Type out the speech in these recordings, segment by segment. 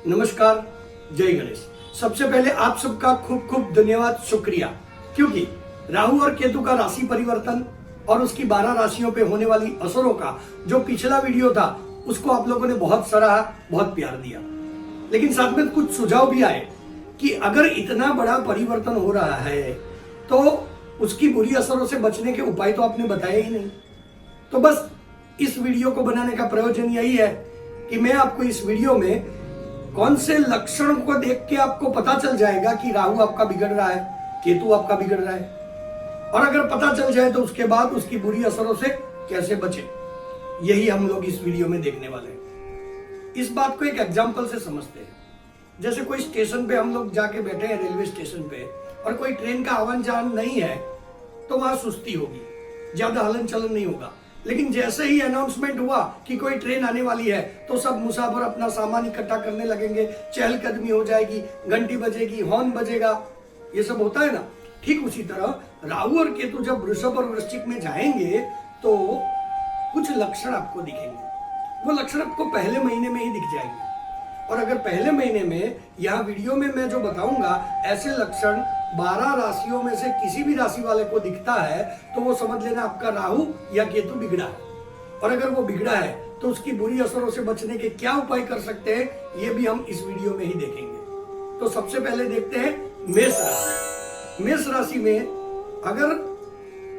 नमस्कार, जय गणेश। सबसे पहले आप सबका खूब खूब धन्यवाद, शुक्रिया, क्योंकि राहु और केतु का राशि परिवर्तन और उसकी 12 राशियों पे होने वाली असरों का जो पिछला वीडियो था उसको आप लोगों ने बहुत सराहा, बहुत प्यार दिया। लेकिन साथ में कुछ सुझाव भी आए कि अगर इतना बड़ा परिवर्तन हो रहा है तो उसकी बुरी असरों से बचने के उपाय तो आपने बताए ही नहीं। तो बस इस वीडियो को बनाने का प्रयोजन यही है कि मैं आपको इस वीडियो में कौन से लक्षण को देख के आपको पता चल जाएगा कि राहु आपका बिगड़ रहा है, केतु आपका बिगड़ रहा है, और अगर पता चल जाए तो उसके बाद उसकी बुरी असरों से कैसे बचे, यही हम लोग इस वीडियो में देखने वाले हैं। इस बात को एक एग्जांपल से समझते हैं। जैसे कोई स्टेशन पे हम लोग जाके बैठे हैं, रेलवे स्टेशन पे, और कोई ट्रेन का आवन जान नहीं है तो वहां सुस्ती होगी, ज्यादा हलन चलन नहीं होगा। लेकिन जैसे ही अनाउंसमेंट हुआ कि कोई ट्रेन आने वाली है तो सब मुसाफिर अपना सामान इकट्ठा करने लगेंगे, चहलकदमी हो जाएगी, घंटी बजेगी, हॉर्न बजेगा, ये सब होता है ना। ठीक उसी तरह राहु और केतु जब वृषभ और वृश्चिक में जाएंगे तो कुछ लक्षण आपको दिखेंगे। वो लक्षण आपको पहले महीने में ही दिख जाएंगे, और अगर पहले महीने में यहाँ वीडियो में मैं जो बताऊंगा ऐसे लक्षण 12 राशियों में से किसी भी राशि वाले को दिखता है तो वो समझ लेना आपका राहु या केतु बिगड़ा है। और अगर वो बिगड़ा है तो उसकी बुरी असरों से बचने के क्या उपाय कर सकते हैं, ये भी हम इस वीडियो में ही देखेंगे। तो सबसे पहले देखते हैं मेष राशि। मेष राशि में अगर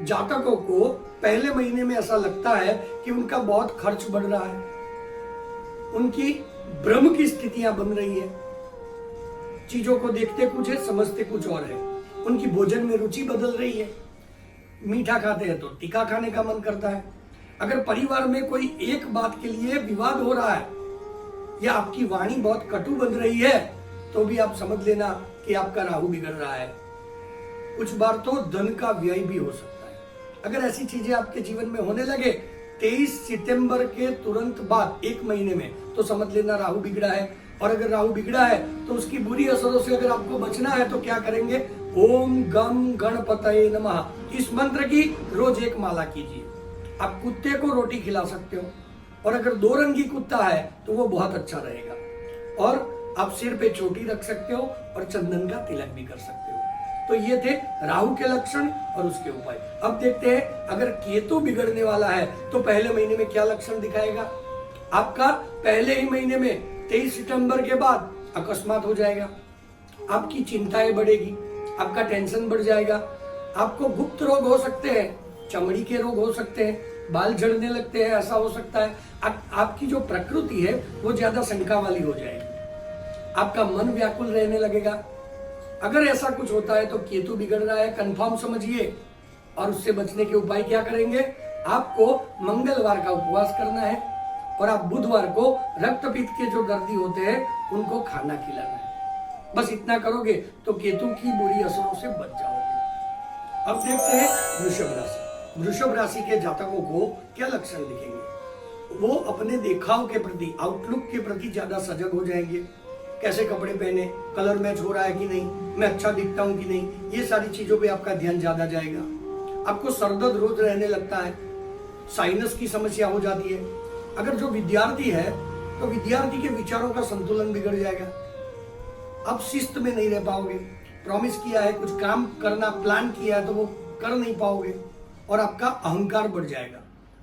जातकों को पहले महीने में ऐसा लगता है कि उनका बहुत खर्च बढ़ रहा है, उनकी भ्रम की स्थितियां बन रही है, चीजों को देखते कुछ है, समझते कुछ और है, उनकी भोजन में रुचि बदल रही है, मीठा खाते हैं तो तीखा खाने का मन करता है, अगर परिवार में कोई एक बात के लिए विवाद हो रहा है या आपकी वाणी बहुत कटु बन रही है तो भी आप समझ लेना कि आपका राहु बिगड़ रहा है। कुछ बार तो धन का व्यय भी हो सकता है। अगर ऐसी चीजें आपके जीवन में होने लगे 23 सितंबर के तुरंत बाद एक महीने में, तो समझ लेना राहु बिगड़ा है। और अगर राहु बिगड़ा है तो उसकी बुरी असरों से अगर आपको बचना है तो क्या करेंगे, ओम गम गणपतये नमः इस मंत्र की रोज एक माला कीजिए। आप कुत्ते को रोटी खिला सकते हो, और अगर 2 रंगी कुत्ता है तो वो बहुत अच्छा रहेगा। और आप सिर पे चोटी रख सकते हो और चंदन का तिलक भी कर सकते हो। तो ये थे राहु के लक्षण और उसके उपाय। अब देखते हैं अगर केतु बिगड़ने वाला है तो पहले महीने में क्या लक्षण दिखाएगा। आपका पहले ही महीने में 23 सितंबर के बाद अकस्मात हो जाएगा, आपकी चिंताएं बढ़ेगी, आपका टेंशन बढ़ जाएगा, आपको गुप्त रोग हो सकते हैं, चमड़ी के रोग हो सकते हैं, बाल झड़ने लगते हैं, ऐसा हो सकता है। आपकी जो प्रकृति है वो ज्यादा शंका वाली हो जाएगी, आपका मन व्याकुल रहने लगेगा। अगर ऐसा कुछ होता है तो केतु बिगड़ रहा है, कंफर्म समझिए। और उससे बचने के उपाय क्या करेंगे, आपको मंगलवार का उपवास करना है और आप बुधवार को रक्तपित्त के जो दर्दी होते हैं उनको खाना खिलाना है। बस इतना करोगे तो केतु की बुरी असरों से बच जाओगे। अब देखते हैं वृषभ राशि। वृषभ राशि के जातकों को क्या लक्षण दिखेंगे। वो अपने देखाव के प्रति, आउटलुक के प्रति ज्यादा सजग हो जाएंगे। कैसे कपड़े पहने, कलर मैच हो रहा है कि नहीं, मैं अच्छा दिखता हूं कि नहीं, ये सारी चीजों पे आपका ध्यान ज्यादा जाएगा। आपको सरदर्द रोज रहने लगता है, साइनस की समस्या हो जाती है। अगर जो विद्यार्थी है तो विद्यार्थी के विचारों का संतुलन बिगड़ जाएगा, आप शिस्त में नहीं रह पाओगे। प्रॉमिस किया है, कुछ काम करना प्लान किया है तो वो कर नहीं पाओगे, और आपका अहंकार बढ़ जाएगा।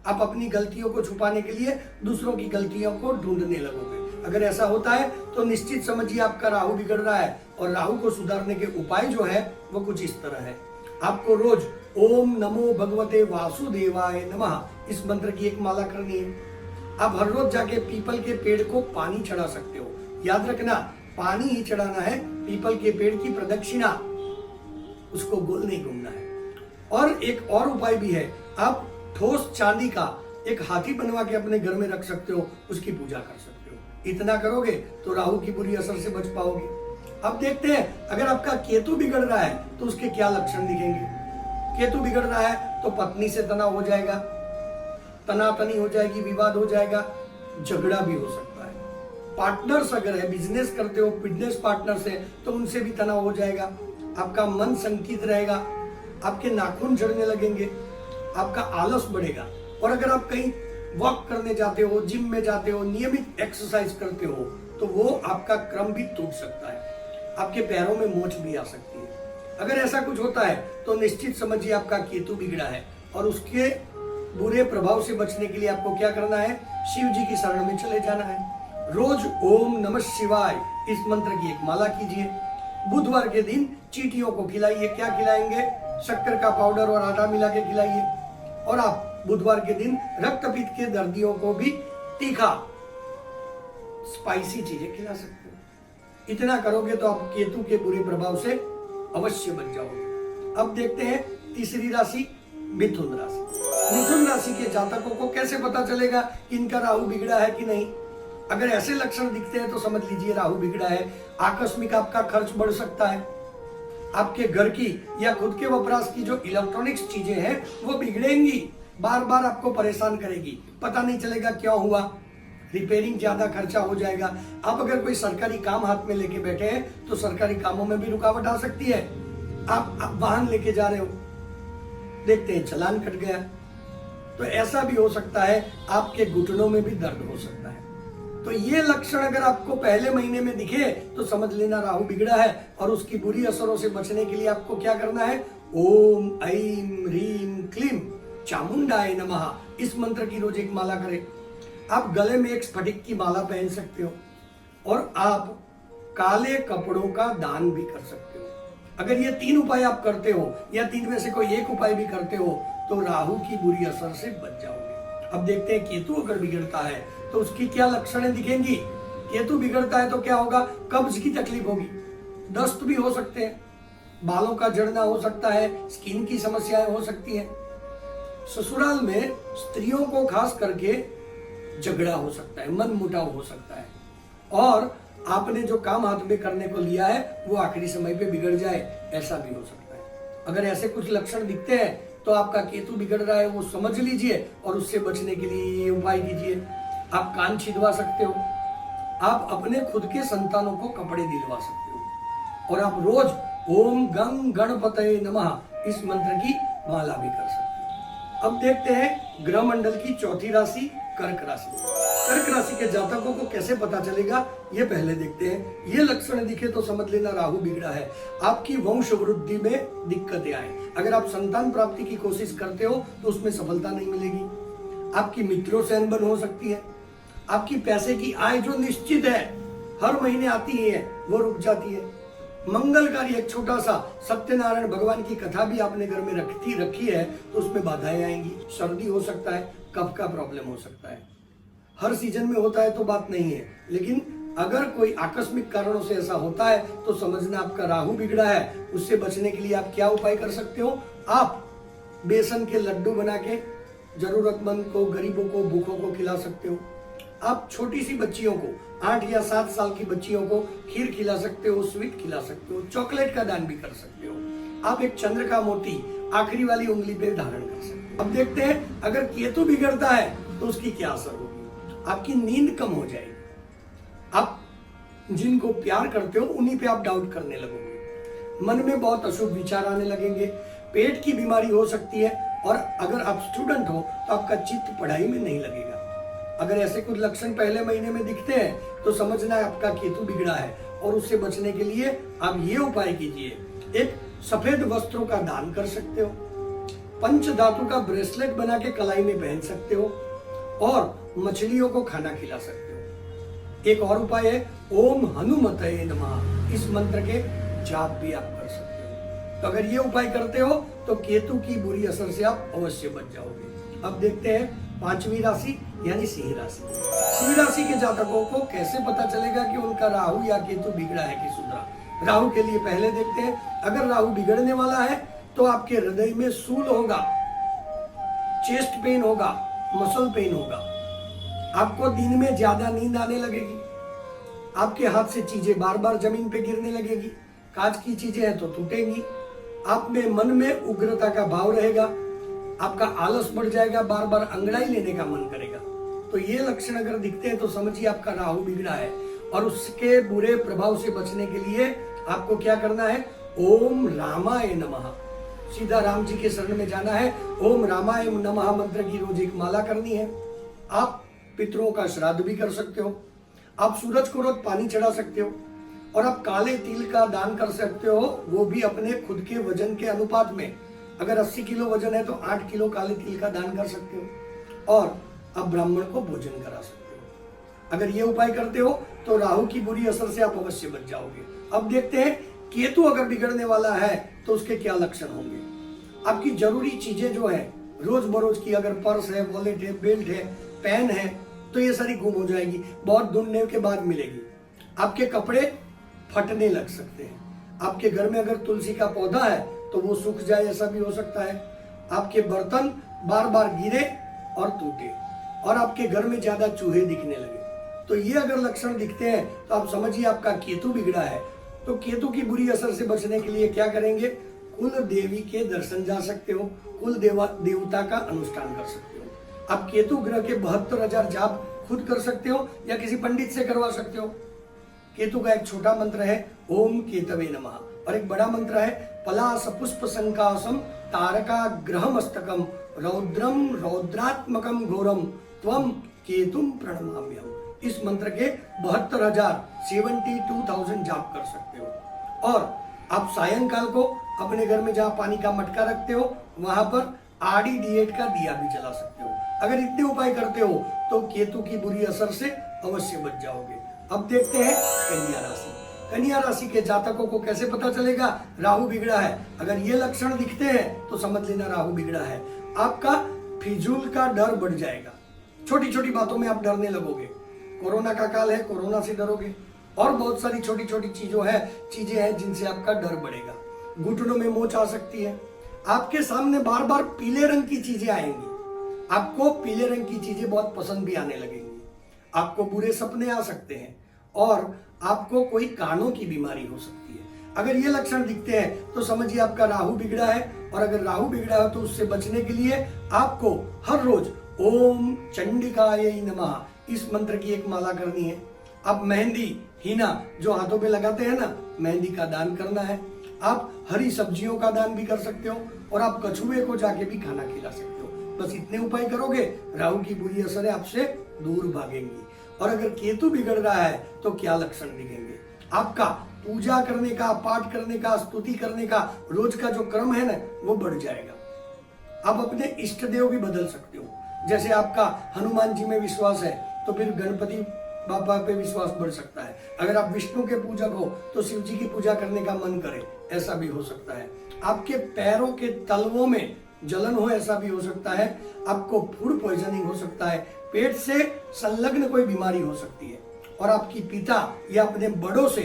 आप अपनी गलतियों को छुपाने के लिए दूसरों की गलतियों को ढूंढने लगोगे। अगर ऐसा होता है तो निश्चित समझिए आपका राहु बिगड़ रहा है। और राहु को सुधारने के उपाय जो है वो कुछ इस तरह है। आपको रोज ओम नमो भगवते वासुदेवाय नमः इस मंत्र की एक माला करनी है। आप हर रोज जाके पीपल के पेड़ को पानी चढ़ा सकते हो। याद रखना, पानी ही चढ़ाना है, पीपल के पेड़ की प्रदक्षिणा, उसको गोल नहीं घूमना है। और एक और उपाय भी है, आप ठोस चांदी का एक हाथी बनवा के अपने घर में रख सकते हो, उसकी पूजा कर सकते हो। इतना करोगे तो राहु की बुरी असर से बच पाओगे। अब देखते हैं अगर आपका केतु बिगड़ रहा है तो उसके क्या लक्षण दिखेंगे। केतु बिगड़ रहा है तो पत्नी से तनाव हो जाएगा, तनातनी हो जाएगी, विवाद हो जाएगा, झगड़ा भी हो सकता है। पार्टनर्स अगर है, बिजनेस करते हो, बिजनेस पार्टनर्स है तो उनसे भी तनाव हो जाएगा। आपका मन संकित रहेगा, आपके नाखून झड़ने लगेंगे, आपका आलस बढ़ेगा। और अगर आप कहीं वॉक करने जाते हो, जिम में जाते हो, नियमित एक्सरसाइज करते हो तो वो आपका क्रम भी टूट सकता है, आपके पैरों में मोच भी आ सकती है। अगर ऐसा कुछ होता है तो निश्चित समझिए आपका केतु बिगड़ा है, और उसके बुरे प्रभाव से बचने के लिए आपको क्या करना है, शिव जी की शरण में चले जाना है। रोज ओम नमः शिवाय इस मंत्र की एक माला कीजिए। बुधवार के दिन चींटियों को खिलाइए। क्या खिलाएंगे, शक्कर का पाउडर और आटा मिला के खिलाइए। और आप बुधवार के दिन रक्तपित्त के दर्दियों को भी तीखा स्पाइसी चीजें खिला सकते हो। इतना करोगे तो आप केतु के बुरे प्रभाव से अवश्य बच जाओगे। अब देखते हैं तीसरी राशि मिथुन राशि। मिथुन राशि के जातकों को कैसे पता चलेगा कि इनका राहु बिगड़ा है कि नहीं। अगर ऐसे लक्षण दिखते हैं तो समझ लीजिए राहु बिगड़ा है। आकस्मिक आपका खर्च बढ़ सकता है, आपके घर की या खुद के वपराश की जो इलेक्ट्रॉनिक्स चीजें हैं वो बिगड़ेंगी, बार बार आपको परेशान करेगी, पता नहीं चलेगा क्यों हुआ, रिपेयरिंग ज्यादा खर्चा हो जाएगा। आप अगर कोई सरकारी काम हाथ में लेके बैठे हैं तो सरकारी कामों में भी रुकावट आ सकती है। आप वाहन लेके जा रहे हो, देखते हैं चालान कट गया, तो ऐसा भी हो सकता है। आपके घुटनों में भी दर्द हो सकता है। तो ये लक्षण अगर आपको पहले महीने में दिखे तो समझ लेना राहु बिगड़ा है, और उसकी बुरी असरों से बचने के लिए आपको क्या करना है, ओम ऐं ह्रीं क्लीं चामुंडाय नमः इस मंत्र की रोज एक माला करें। आप गले में एक स्फटिक की माला पहन सकते हो, और आप काले कपड़ों का दान भी कर सकते हो। अगर ये 3 उपाय आप करते हो या 3 में से कोई एक उपाय भी करते हो तो राहु की बुरी असर से बच जाओगे। अब देखते हैं केतु अगर बिगड़ता है तो उसकी क्या लक्षणें दिखेंगी। केतु बिगड़ता है तो क्या होगा, कब्ज की तकलीफ होगी, दस्त भी हो सकते हैं, बालों का झड़ना हो सकता है, स्किन की समस्याएं हो सकती हैं। ससुराल में स्त्रियों को खास करके झगड़ा हो सकता है, मन मुटाव हो सकता है, और आपने जो काम हाथ में करने को लिया है वो आखिरी समय पे बिगड़ जाए, ऐसा भी हो सकता है। अगर ऐसे कुछ लक्षण दिखते हैं तो आपका केतु बिगड़ रहा है वो समझ लीजिए, और उससे बचने के लिए ये उपाय कीजिए। आप कान छिदवा सकते हो, आप अपने खुद के संतानों को कपड़े दिलवा सकते हो, और आप रोज ओम गंग गणपतये नमः इस मंत्र की माला भी कर सकते हो। अब देखते हैं ग्रह मंडल की चौथी राशि कर्क राशि। कर्क राशि के जातकों को कैसे पता चलेगा, ये पहले देखते हैं। ये लक्षण दिखे तो समझ लेना राहु बिगड़ा है। आपकी वंश वृद्धि में दिक्कतें आए। अगर आप संतान प्राप्ति की कोशिश करते हो तो उसमें सफलता नहीं मिलेगी। आपकी मित्रों से अनबन हो सकती है। आपकी पैसे की आय जो निश्चित है, हर महीने आती है, वो रुक जाती है। मंगलकारी एक छोटा सा सत्यनारायण भगवान की कथा भी आपने घर में रखी है तो उसमें बाधाएं आएंगी। सर्दी हो सकता है, कफ का प्रॉब्लम हो सकता है। हर सीजन में होता है तो बात नहीं है, लेकिन अगर कोई आकस्मिक कारणों से ऐसा होता है तो समझना आपका राहु बिगड़ा है। उससे बचने के लिए आप क्या उपाय कर सकते हो, आप बेसन के लड्डू बना के जरूरतमंद को, गरीबों को, भूखों को खिला सकते हो। आप छोटी सी बच्चियों को, 8 या 7 साल की बच्चियों को खीर खिला सकते हो, स्वीट खिला सकते हो, चॉकलेट का दान भी कर सकते हो। आप एक चंद्र का मोती आखिरी वाली उंगली पे धारण कर सकते हो। अब देखते हैं अगर केतु बिगड़ता है तो उसकी क्या असर होगी। आपकी नींद कम हो जाएगी। आप जिनको प्यार करते हो उन्हीं पे आप डाउट करने लगोगे। मन में बहुत अशुभ विचार आने लगेंगे। पेट की बीमारी हो सकती है, और अगर आप स्टूडेंट हो तो आपका चित्त पढ़ाई में नहीं लगेगा। अगर ऐसे कुछ लक्षण पहले महीने में दिखते हैं तो समझना है आपका केतु बिगड़ा है, और उससे बचने के लिए आप ये उपाय कीजिए। एक सफेद वस्त्रों का दान कर सकते हो, पंच धातु का ब्रेसलेट बना के कलाई में पहन सकते हो, और मछलियों को खाना खिला सकते हो। एक और उपाय है ओम हनुमतये नमः इस मंत्र के जाप भी आप कर सकते हो। तो अगर ये उपाय करते हो तो केतु की बुरी असर से आप अवश्य बच जाओगे। अब देखते हैं 5वीं राशि यानी सिंह राशि। सिंह राशि के जातकों को कैसे पता चलेगा कि उनका राहु या केतु बिगड़ा है कि सुधरा। राहु के लिए पहले देखते हैं, अगर राहु बिगड़ने वाला है तो आपके हृदय में सूल होगा, चेस्ट पेन होगा, मसल पेन होगा, आपको दिन में ज्यादा नींद आने लगेगी, आपके हाथ से चीजें बार बार जमीन पे गिरने लगेगी, कांच की चीजें हैं तो टूटेंगी, आप में मन में उग्रता का भाव रहेगा, आपका आलस बढ़ जाएगा, बार बार अंगड़ाई लेने का मन करेगा। तो ये लक्षण अगर दिखते हैं तो समझिए आपका राहु बिगड़ा है, और उसके बुरे प्रभाव से बचने के लिए आपको क्या करना है, ओम रामाय नमः, सीधा राम जी के शरण में जाना है। ओम रामाय नमः मंत्र की रोज एक माला करनी है। आप पितरों का श्राद्ध भी कर सकते हो। आप सूरज को रोज पानी चढ़ा सकते हो और आप काले तिल का दान कर सकते हो, वो भी अपने खुद के वजन के अनुपात में। अगर 80 किलो वजन है तो 8 किलो काले तिल का दान कर सकते हो और आप ब्राह्मण को भोजन करा सकते हो। अगर ये उपाय करते हो तो राहु की बुरी असर से आप अवश्य बच जाओगे। अब देखते हैं केतु अगर बिगड़ने वाला है तो उसके क्या लक्षण होंगे। आपकी जरूरी चीजें जो है रोज बरोज की, अगर पर्स है, वॉलेट है, बेल्ट है, पेन है, तो ये सारी गुम हो जाएगी, बहुत ढूंढने के बाद मिलेगी। आपके कपड़े फटने लग सकते हैं। आपके घर में अगर तुलसी का पौधा है तो वो सूख जाए, ऐसा भी हो सकता है। आपके बर्तन बार बार गिरे और टूटे और आपके घर में ज्यादा चूहे दिखने लगे, तो ये अगर लक्षण दिखते हैं तो आप समझिए आपका केतु बिगड़ा है। तो केतु की बुरी असर से बचने के लिए क्या करेंगे, कुल देवी के दर्शन जा सकते हो, कुल देवता का अनुष्ठान कर सकते हो। आप केतु ग्रह के 72,000 जाप खुद कर सकते हो या किसी पंडित से करवा सकते हो। केतु का एक छोटा मंत्र है ओम केतवे नमः और एक बड़ा मंत्र है पलास पुष्प संकासम तारका ग्रह मस्तकम रौद्रम रौद्रात्मकम घोरम त्वम केतुम प्रणमाम्यहम्। इस मंत्र के 72,000 जाप कर सकते हो। और आप सायंकाल को अपने घर में जहां पानी का मटका रखते हो वहां पर आड़ी डिएट का दिया भी जला सकते हो। अगर इतने उपाय करते हो तो केतु की बुरी असर से अवश्य बच जाओगे। अब देखते हैं कन्या राशि। कन्या राशि के जातकों को कैसे पता चलेगा राहु बिगड़ा है। अगर ये लक्षण दिखते हैं तो समझ लेना राहु बिगड़ा है। आपका फिजूल का डर बढ़ जाएगा, छोटी छोटी बातों में आप डरने लगोगे। कोरोना का काल है, कोरोना से डरोगे और बहुत सारी छोटी छोटी चीजें हैं जिनसे आपका डर बढ़ेगा। घुटनों में मोच आ सकती है। आपके सामने बार बार पीले रंग की चीजें आएंगी। आपको पीले रंग की चीजें बहुत पसंद भी आने लगेंगी। आपको बुरे सपने आ सकते हैं और आपको कोई कानों की बीमारी हो सकती है। अगर ये लक्षण दिखते हैं तो समझिए आपका राहु बिगड़ा है। और अगर राहु बिगड़ा है तो उससे बचने के लिए आपको हर रोज ओम चंडिकाय नमः इस मंत्र की एक माला करनी है। आप मेहंदी हीना जो हाथों पे लगाते हैं ना, मेहंदी का दान करना है। आप हरी सब्जियों का दान भी कर सकते हो और आप कछुए को जाके भी खाना खिला सकते हो। बस इतने उपाय करोगे, राहु की बुरी असरें आपसे दूर भागेंगी। और अगर केतु बिगड़ रहा है तो क्या लक्षण दिखेंगे, आपका पूजा करने का, पाठ करने का, स्तुति करने का रोज का जो क्रम है ना वो बढ़ जाएगा। आप अपने इष्ट देव भी बदल सकते हो। जैसे आपका हनुमान जी में विश्वास है तो फिर गणपति बाबा पे विश्वास बढ़ सकता है। अगर आप विष्णु के पूजक हो तो शिव जी की पूजा करने का मन करे, ऐसा भी हो सकता है। आपके पैरों के तलवों में जलन हो, ऐसा भी हो सकता है। आपको फूड पॉइजनिंग हो सकता है, पेट से संलग्न कोई बीमारी हो सकती है और आपकी पिता या अपने बड़ों से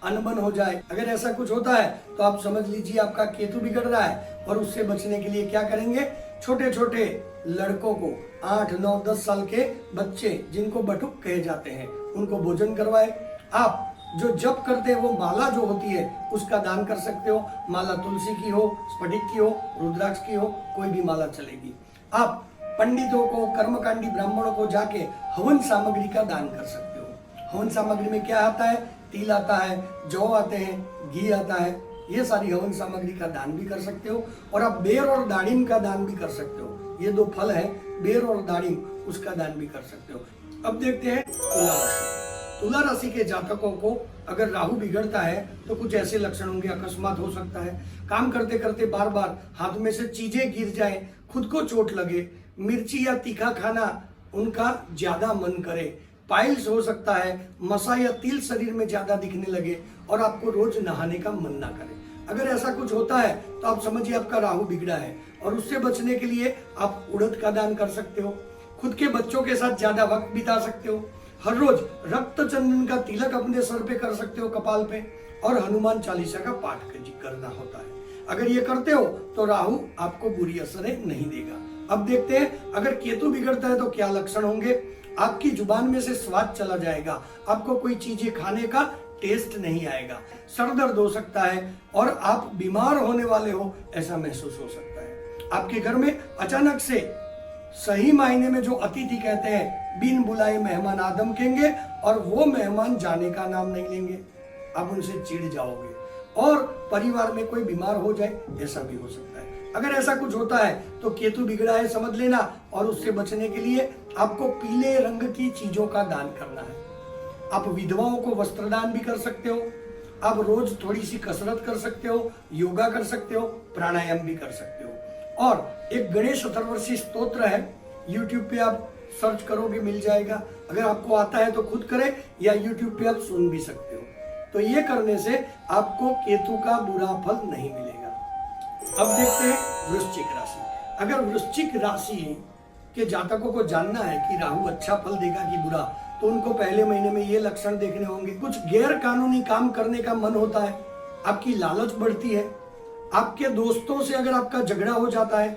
अनबन हो जाए। अगर ऐसा कुछ होता है तो आप समझ लीजिए आपका केतु बिगड़ रहा है। और उससे बचने के लिए क्या करेंगे, छोटे छोटे लड़कों को 8, 9, 10 साल के बच्चे जिनको बटुक कहे जाते हैं उनको भोजन करवाए। आप जो जप करते हैं वो माला जो होती है उसका दान कर सकते हो। माला तुलसी की हो, स्फटिक की हो, रुद्राक्ष की हो, कोई भी माला चलेगी। आप पंडितों को, कर्मकांडी ब्राह्मणों को जाके हवन सामग्री का दान कर सकते हो। हवन सामग्री में क्या आता है, तिल आता है, जौ आते हैं, घी आता है। ये सारी हवन सामग्री का दान भी कर सकते हो। और आप बेर और दाड़िम का दान भी कर सकते हो। ये 2 फल है, बेर और दाड़िम, उसका दान भी कर सकते हो। अब देखते हैं तुला राशि। तुला राशि के जातकों को अगर राहु बिगड़ता है तो कुछ ऐसे लक्षण होंगे। अकस्मात हो सकता है, काम करते करते बार बार हाथ में से चीजें गिर जाए, खुद को चोट लगे, मिर्ची या तीखा खाना उनका ज्यादा मन करे, पाइल्स हो सकता है, मसा या तिल शरीर में ज्यादा दिखने लगे और आपको रोज नहाने का मन ना करे। अगर ऐसा कुछ होता है तो आप समझिए आपका राहु बिगड़ा है। और उससे बचने के लिए आप उड़द का दान कर सकते हो। खुद के बच्चों के साथ ज्यादा वक्त बिता सकते हो। हर रोज रक्त चंदन का तिलक अपने सर पे कर सकते हो, कपाल पे। और हनुमान चालीसा का पाठ करना होता है। अगर ये करते हो तो राहु आपको बुरी असरें नहीं देगा। अब देखते हैं अगर केतु बिगड़ता है तो क्या लक्षण होंगे। आपकी जुबान में से स्वाद चला जाएगा, आपको कोई चीजें खाने का टेस्ट नहीं आएगा, सर दर्द हो सकता है और आप बीमार होने वाले हो ऐसा महसूस हो सकता है। आपके घर में अचानक से सही मायने में जो अतिथि कहते हैं, बिन बुलाए मेहमान आ धमकेंगे और वो मेहमान जाने का नाम नहीं लेंगे। आप उनसे चिढ़ जाओगे और परिवार में कोई बीमार हो जाए, ऐसा भी हो सकता है। अगर ऐसा कुछ होता है तो केतु बिगड़ा है समझ लेना। और उससे बचने के लिए आपको पीले रंग की चीजों का दान करना है। आप विधवाओं को वस्त्रदान भी कर सकते हो, आप रोज थोड़ी सी कसरत कर सकते हो, योगा कर सकते हो, प्राणायाम भी कर सकते हो। और एक गणेश अथर्वशीय स्तोत्र है, यूट्यूब पे आप सर्च करोगे मिल जाएगा। अगर आपको आता है तो खुद करें या यूट्यूब पे आप सुन भी सकते हो। तो ये करने से आपको केतु का बुरा फल नहीं मिलेगा। अब देखते हैं वृश्चिक राशि। अगर वृश्चिक राशि के जातकों को जानना है कि राहु अच्छा फल देगा कि बुरा, तो उनको पहले महीने में ये लक्षण देखने होंगे। कुछ गैर कानूनी काम करने का मन होता है, आपकी लालच बढ़ती है, आपके दोस्तों से अगर आपका झगड़ा हो जाता है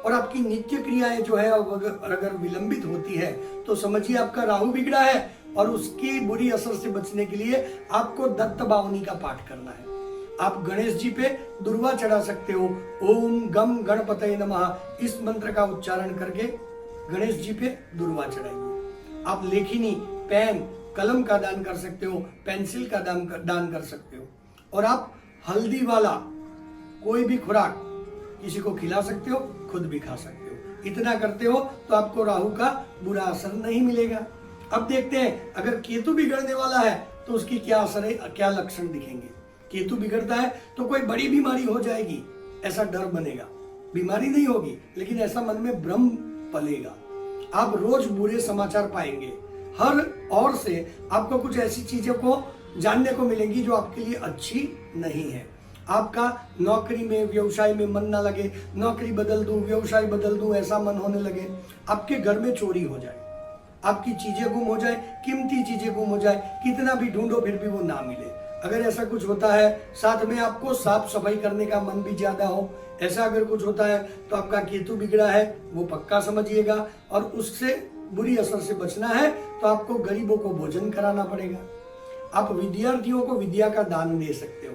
और आपकी नित्य क्रियाएं जो है अगर विलंबित होती है तो समझिए आपका राहु बिगड़ा है। और उसकी बुरी असर से बचने के लिए आपको दत्त बावनी का पाठ करना है। आप गणेश जी पे दुर्वा चढ़ा सकते हो, ओम गम गणपतये नमः इस मंत्र का उच्चारण करके गणेश जी पे दुर्वा चढ़ाइए। आप लेखनी, पेन, कलम का दान कर सकते हो, पेंसिल का दान कर सकते हो। और आप हल्दी वाला कोई भी खुराक किसी को खिला सकते हो, खुद भी खा सकते हो। इतना करते हो तो आपको राहु का बुरा असर नहीं मिलेगा। अब देखते हैं अगर केतु बिगड़ने वाला है तो उसकी क्या असर है, क्या लक्षण दिखेंगे। केतु बिगड़ता है तो कोई बड़ी बीमारी हो जाएगी ऐसा डर बनेगा, बीमारी नहीं होगी लेकिन ऐसा मन में भ्रम पलेगा। आप रोज बुरे समाचार पाएंगे, हर ओर से आपको कुछ ऐसी चीजों को जानने को मिलेंगी जो आपके लिए अच्छी नहीं है। आपका नौकरी में, व्यवसाय में मन ना लगे, नौकरी बदल दूं, व्यवसाय बदल दूं ऐसा मन होने लगे। आपके घर में चोरी हो जाए, आपकी चीजें गुम हो जाए, कीमती चीजें गुम हो जाए, कितना भी ढूंढो फिर भी वो ना मिले। अगर ऐसा कुछ होता है, साथ में आपको साफ सफाई करने का मन भी ज्यादा हो, ऐसा अगर कुछ होता है तो आपका केतु बिगड़ा है, वो पक्का समझिएगा। और उससे बुरी असर से बचना है तो आपको गरीबों को भोजन कराना पड़ेगा। आप विद्यार्थियों को विद्या का दान दे सकते हो,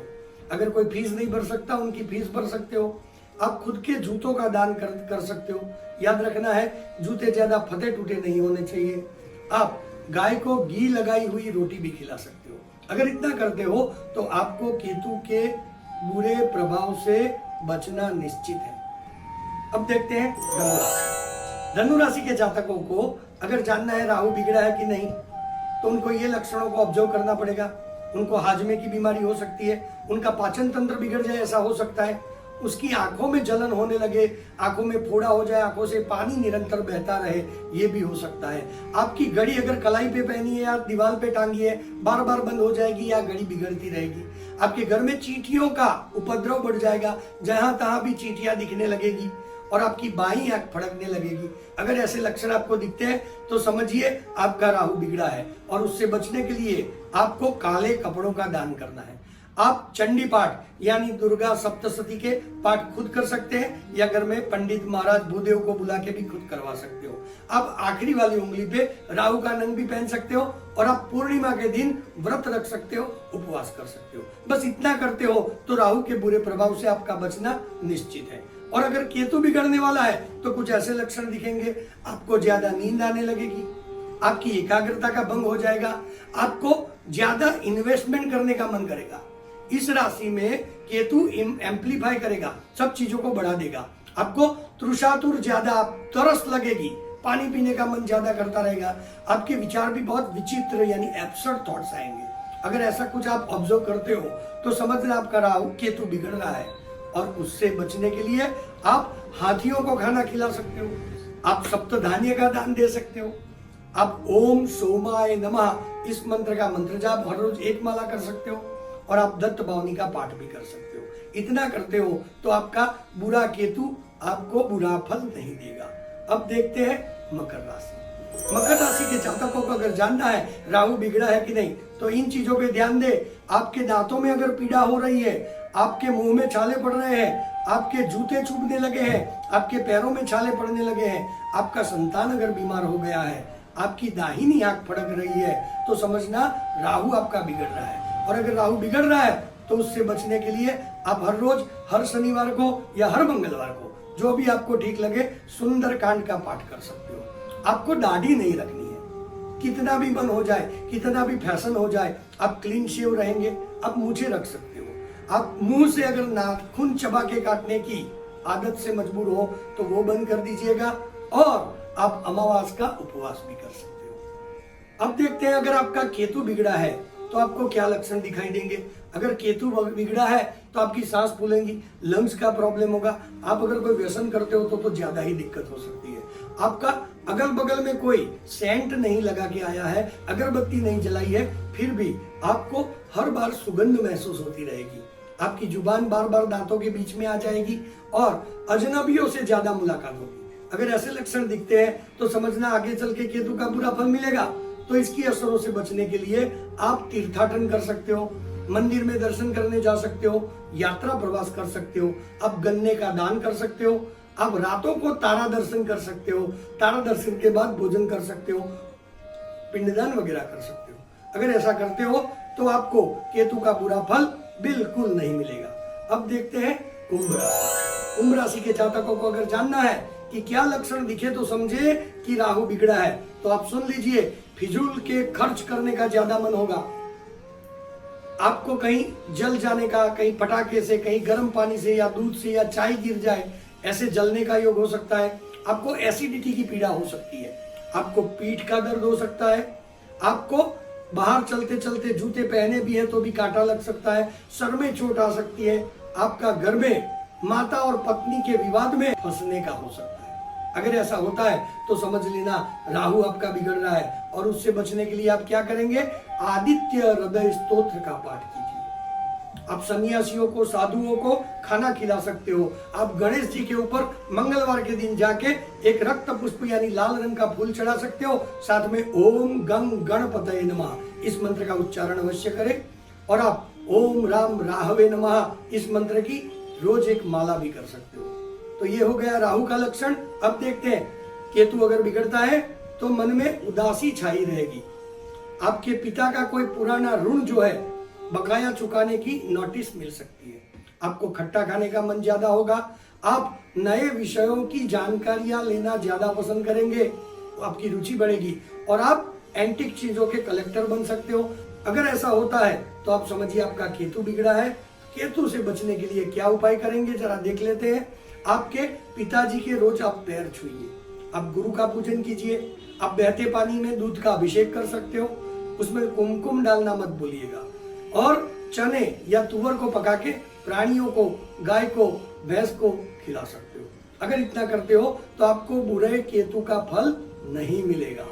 अगर कोई फीस नहीं भर सकता उनकी फीस भर सकते हो। आप खुद के जूतों का दान कर सकते हो। याद रखना है जूते ज्यादा फटे टूटे नहीं होने चाहिए। आप गाय को घी लगाई हुई रोटी भी खिला सकते हो। अगर इतना करते हो तो आपको केतु के बुरे प्रभाव से बचना निश्चित है। अब देखते हैं धनु राशि। धनु राशि के जातकों को अगर जानना है राहु बिगड़ा है कि नहीं तो उनको ये लक्षणों को ऑब्जर्व करना पड़ेगा। उनको हाजमे की बीमारी हो सकती है, उनका पाचन तंत्र बिगड़ जाए ऐसा हो सकता है, उसकी आंखों में जलन होने लगे, आंखों में फोड़ा हो जाए, आंखों से पानी निरंतर बहता रहे, ये भी हो सकता है। आपकी घड़ी अगर कलाई पे पहनी है या दीवार पे टांगी है, बार बार बंद हो जाएगी या घड़ी बिगड़ती रहेगी। आपके घर में चींटियों का उपद्रव बढ़ जाएगा, जहां तहां भी चींटियां दिखने लगेगी और आपकी बाईं आंख फड़कने लगेगी। अगर ऐसे लक्षण आपको दिखते हैं तो समझिए आपका राहु बिगड़ा है। और उससे बचने के लिए आपको काले कपड़ों का दान करना है। आप चंडी पाठ यानी दुर्गा सप्तशती के पाठ खुद कर सकते हैं या घर में पंडित महाराज भूदेव को बुला के भी खुद करवा सकते हो। आप आखिरी वाली उंगली पे राहु का नंग भी पहन सकते हो और आप पूर्णिमा के दिन व्रत रख सकते हो, उपवास कर सकते हो। बस इतना करते हो तो राहु के बुरे प्रभाव से आपका बचना निश्चित है। और अगर केतु बिगड़ने वाला है तो कुछ ऐसे लक्षण दिखेंगे, आपको ज्यादा नींद आने लगेगी, आपकी एकाग्रता का भंग हो जाएगा, आपको ज्यादा इन्वेस्टमेंट करने का मन करेगा। इस राशि में केतु एम्पलीफाई करेगा, सब चीजों को बढ़ा देगा। आपको तृषातुर ज्यादा, तरस लगेगी, पानी पीने का मन ज्यादा करता रहेगा। आपके विचार भी बहुत विचित्र यानी एब्सर्ड थॉट्स आएंगे। अगर ऐसा कुछ आप ऑब्जर्व करते हो तो समझना आपका राहु केतु बिगड़ रहा है। और उससे बचने के लिए आप हाथियों को खाना खिला सकते हो, आप सप्तधान्य का दान दे सकते हो, आप ओम सोमाय नमः इस मंत्र का मंत्र जाप हर रोज 1 माला कर सकते हो और आप दत्त बावनी का पाठ भी कर सकते हो। इतना करते हो तो आपका बुरा केतु आपको बुरा फल नहीं देगा। अब देखते हैं मकर राशि। मकर राशि के जातकों को अगर जानना है राहु बिगड़ा है कि नहीं तो इन चीजों पे ध्यान दे। आपके दांतों में अगर पीड़ा हो रही है, आपके मुंह में छाले पड़ रहे हैं, आपके जूते चुभने लगे हैं, आपके पैरों में छाले पड़ने लगे हैं, आपका संतान अगर बीमार हो गया है, आपकी दाहिनी आंख फड़क रही है तो समझना राहु आपका बिगड़ रहा है। और अगर राहु बिगड़ रहा है तो उससे बचने के लिए आप हर रोज, हर शनिवार को या हर मंगलवार को जो भी आपको ठीक लगे सुंदर कांड का पाठ कर सकते हो। आपको दाढ़ी नहीं रखनी है, कितना भी मन हो जाए, कितना भी फैशन हो जाए, आप क्लीन शेव रहेंगे, आप मूछें रख सकते हो। आप मुंह से अगर नाखून चबा के काटने की आदत से मजबूर हो तो वो बंद कर दीजिएगा और आप अमावास का उपवास भी कर सकते हो। अब देखते हैं अगर आपका केतु बिगड़ा है तो आपको क्या लक्षण दिखाई देंगे। अगर केतु बिगड़ा है तो आपकी सांस फूलेंगी, लंग्स का प्रॉब्लम होगा। आप अगर कोई व्यसन करते हो तो ज्यादा ही दिक्कत हो सकती है। आपका अगल बगल में कोई सेंट नहीं लगा के आया है, अगरबत्ती नहीं जलाई है, फिर भी आपको हर बार सुगंध महसूस होती रहेगी। आपकी जुबान बार बार दांतों के बीच में आ जाएगी और अजनबियों से ज्यादा मुलाकात होगी। अगर ऐसे लक्षण दिखते हैं तो समझना आगे चल के केतु का बुरा फल मिलेगा। तो इसकी असरों से बचने के लिए आप तीर्थाटन कर सकते हो, मंदिर में दर्शन करने जा सकते हो, यात्रा प्रवास कर सकते हो, आप गन्ने का दान कर सकते हो, आप रातों को तारा दर्शन कर सकते हो, तारा दर्शन के बाद भोजन कर सकते हो, पिंडदान वगैरह कर सकते हो। अगर ऐसा करते हो तो आपको केतु का बुरा फल बिल्कुल नहीं मिलेगा। अब देखते हैं कुंभ राशि। कुंभ राशि के जातकों को अगर जानना है कि क्या लक्षण दिखे तो समझे कि राहु बिगड़ा है, तो आप सुन लीजिए। फिजूल के खर्च करने का ज्यादा मन होगा, आपको कहीं जल जाने का, कहीं पटाखे से, कहीं गर्म पानी से या दूध से या चाय गिर जाए, ऐसे जलने का योग हो सकता है। आपको एसिडिटी की पीड़ा हो सकती है, आपको पीठ का दर्द हो सकता है, आपको बाहर चलते चलते जूते पहने भी है तो भी कांटा लग सकता है, सर में चोट आ सकती है, आपका घर में माता और पत्नी के विवाद में फंसने का हो सकता है। अगर ऐसा होता है तो समझ लेना राहु आपका बिगड़ रहा है। और उससे बचने के लिए आप क्या करेंगे, आदित्य हृदय स्तोत्र का पाठ कीजिए। आप सन्यासियों को, साधुओं को खाना खिला सकते हो। आप गणेश जी के ऊपर मंगलवार के दिन जाके एक रक्त पुष्प यानी लाल रंग का फूल चढ़ा सकते हो। साथ में ओम गंग गणपतये नमः इस मंत्र का उच्चारण अवश्य करें। और आप ओम राम राहवे नमः इस मंत्र की रोज एक माला भी कर सकते हो। तो ये हो गया राहु का लक्षण। अब देखते हैं केतु अगर बिगड़ता है तो मन में उदासी छाई रहेगी। आपके पिता का कोई पुराना ऋण जो है बकाया चुकाने की नोटिस मिल सकती है। आपको खट्टा खाने का मन ज्यादा होगा। आप नए विषयों की जानकारियां लेना ज्यादा पसंद करेंगे, तो आपकी रुचि बढ़ेगी और आप एंटिक चीजों के कलेक्टर बन सकते हो। अगर ऐसा होता है तो आप समझिए आपका केतु बिगड़ा है। केतु से बचने के लिए क्या उपाय करेंगे जरा देख लेते हैं। आपके पिताजी के रोज आप पैर छुइए, आप गुरु का पूजन कीजिए, आप बहते पानी में दूध का अभिषेक कर सकते हो, उसमें कुमकुम डालना मत भूलिएगा। और चने या तुअर को पका के प्राणियों को, गाय को, भैंस को खिला सकते हो। अगर इतना करते हो तो आपको बुरे केतु का फल नहीं मिलेगा।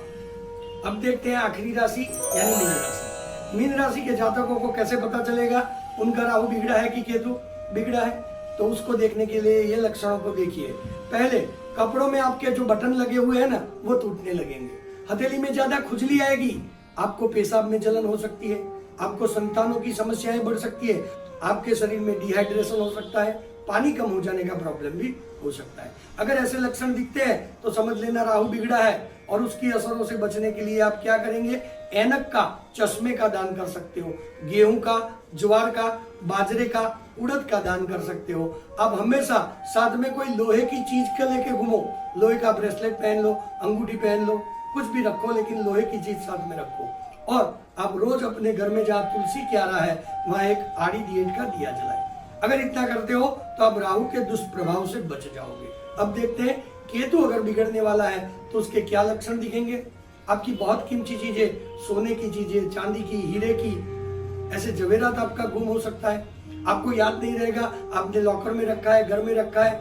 अब देखते हैं आखिरी राशि यानी मीन राशि। मीन राशि के जातकों को कैसे पता चलेगा उनका राहु बिगड़ा है कि केतु बिगड़ा है, तो उसको देखने के लिए ये लक्षणों को देखिए। पहले कपड़ों में आपके जो बटन लगे हुए हैं ना वो टूटने लगेंगे, हथेली में ज्यादा खुजली आएगी, आपको पेशाब में जलन हो सकती है, आपको संतानों की समस्याएं बढ़ सकती है, आपके शरीर में डिहाइड्रेशन हो सकता है, पानी कम हो जाने का प्रॉब्लम भी हो सकता है। अगर ऐसे लक्षण दिखते हैं तो समझ लेना राहु बिगड़ा है। और उसकी असरों से बचने के लिए आप क्या करेंगे, ऐनक का, चश्मे का दान कर सकते हो, गेहूं का, ज्वार का, बाजरे का, उड़द का दान कर सकते हो। आप हमेशा साथ में कोई लोहे की चीज के लेके घूमो, लोहे का ब्रेसलेट पहन लो, अंगूठी पहन लो, कुछ भी रखो लेकिन लोहे की चीज साथ में रखो। और आप रोज अपने घर में जहाँ तुलसी क्यारा है वहां एक आड़ी दिएट का दिया जलाए। अगर इतना करते हो तो आप राहु के दुष्प्रभाव से बच जाओगे। अब देखते हैं केतु अगर बिगड़ने वाला है तो उसके क्या लक्षण दिखेंगे। आपकी बहुत कीमती चीजें, सोने की चीजें, चांदी की, हीरे की, ऐसे जवेरात आपका गुम हो सकता है। आपको याद नहीं रहेगा आपने लॉकर में रखा है, घर में रखा है,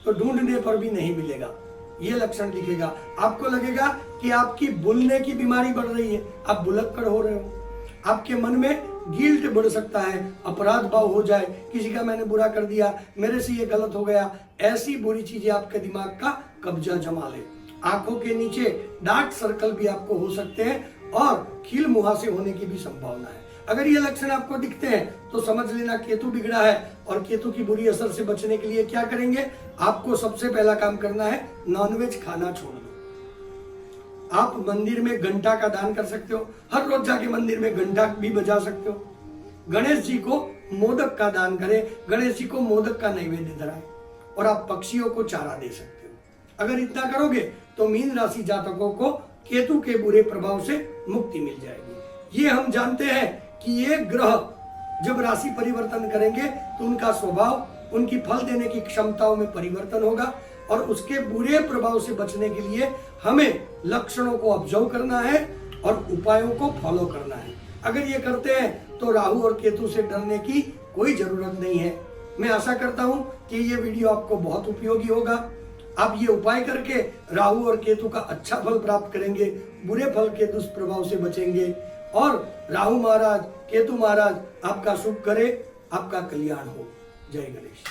तो ढूंढने पर भी नहीं मिलेगा। ये लक्षण दिखेगा। आपको लगेगा कि आपकी भूलने की बीमारी बढ़ रही है, आप भुलक्कड़ हो रहे हो। आपके मन में गिल्ट बढ़ सकता है, अपराध भाव हो जाए, किसी का मैंने बुरा कर दिया, मेरे से ये गलत हो गया, ऐसी बुरी चीजें आपके दिमाग का कब्जा जमा ले। आंखों के नीचे डार्क सर्कल भी आपको हो सकते हैं और खील मुहासे होने की भी संभावना है। अगर ये लक्षण आपको दिखते हैं तो समझ लेना केतु बिगड़ा है। और केतु की बुरी असर से बचने के लिए क्या करेंगे, आपको सबसे पहला काम करना है नॉनवेज खाना छोड़ दो। आप मंदिर में घंटा का दान कर सकते हो, हर रोज जाके मंदिर में घंटा भी बजा सकते हो। गणेश जी को मोदक का दान करें, गणेश जी को मोदक का नैवेद्य धराएं और आप पक्षियों को चारा दे सकते हो। अगर इतना करोगे तो मीन राशि जातकों को केतु के बुरे प्रभाव से मुक्ति मिल जाएगी। ये हम जानते हैं कि ये ग्रह जब राशि परिवर्तन करेंगे तो उनका स्वभाव, उनकी फल देने की क्षमताओं में परिवर्तन होगा और उसके बुरे प्रभाव से बचने के लिए हमें लक्षणों को ऑब्जर्व करना है और उपायों को फॉलो करना है। अगर ये करते हैं तो राहु और केतु से डरने की कोई जरूरत नहीं है। मैं आशा करता हूं कि ये वीडियो आपको बहुत उपयोगी होगा। आप ये उपाय करके राहु और केतु का अच्छा फल प्राप्त करेंगे, बुरे फल के दुष्प्रभाव से बचेंगे और राहु महाराज केतु महाराज आपका शुभ करे, आपका कल्याण हो। जय गणेश।